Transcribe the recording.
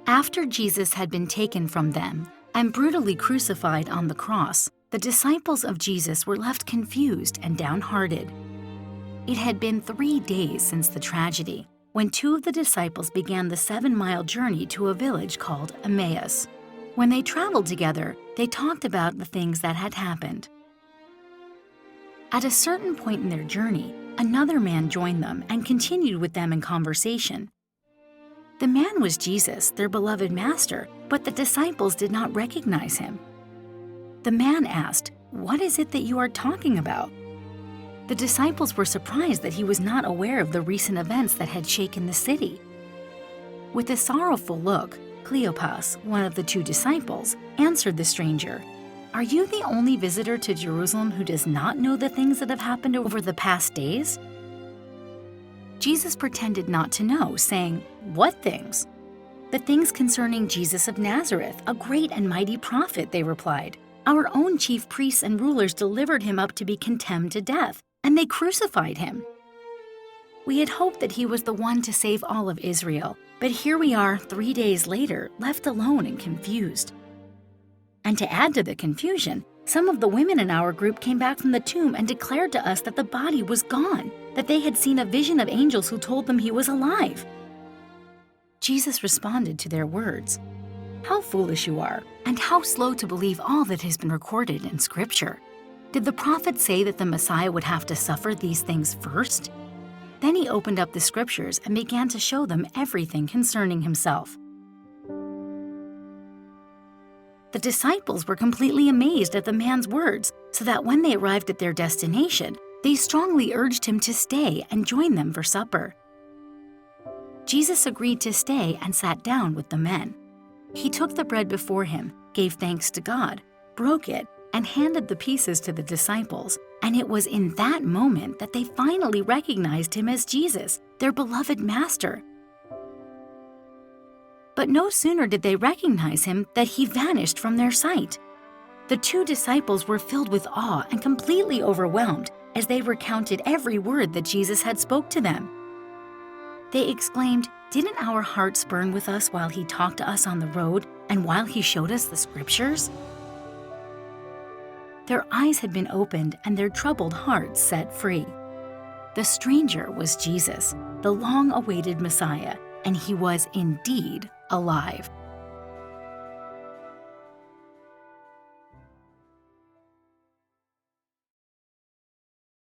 After Jesus had been taken from them and brutally crucified on the cross, the disciples of Jesus were left confused and downhearted. It had been 3 days since the tragedy, when 2 of the disciples began the 7-mile journey to a village called Emmaus. When they traveled together, they talked about the things that had happened. At a certain point in their journey, another man joined them and continued with them in conversation. The man was Jesus, their beloved master, but the disciples did not recognize him. The man asked, "What is it that you are talking about?" The disciples were surprised that he was not aware of the recent events that had shaken the city. With a sorrowful look, Cleopas, one of the 2 disciples, answered the stranger, "Are you the only visitor to Jerusalem who does not know the things that have happened over the past days?" Jesus pretended not to know, saying, "What things?" "The things concerning Jesus of Nazareth, a great and mighty prophet," they replied. "Our own chief priests and rulers delivered him up to be condemned to death, and they crucified him. We had hoped that he was the one to save all of Israel, but here we are 3 days later, left alone and confused." And to add to the confusion, some of the women in our group came back from the tomb and declared to us that the body was gone, that they had seen a vision of angels who told them he was alive. Jesus responded to their words, "How foolish you are, and how slow to believe all that has been recorded in Scripture. Did the prophet say that the Messiah would have to suffer these things first?" Then he opened up the Scriptures and began to show them everything concerning himself. The disciples were completely amazed at the man's words, so that when they arrived at their destination, they strongly urged him to stay and join them for supper. Jesus agreed to stay and sat down with the men. He took the bread before him, gave thanks to God, broke it, and handed the pieces to the disciples, and it was in that moment that they finally recognized him as Jesus, their beloved master. But no sooner did they recognize him that he vanished from their sight. The 2 disciples were filled with awe and completely overwhelmed as they recounted every word that Jesus had spoke to them. They exclaimed, "Didn't our hearts burn with us while he talked to us on the road and while he showed us the Scriptures?" Their eyes had been opened and their troubled hearts set free. The stranger was Jesus, the long-awaited Messiah, and he was indeed alive.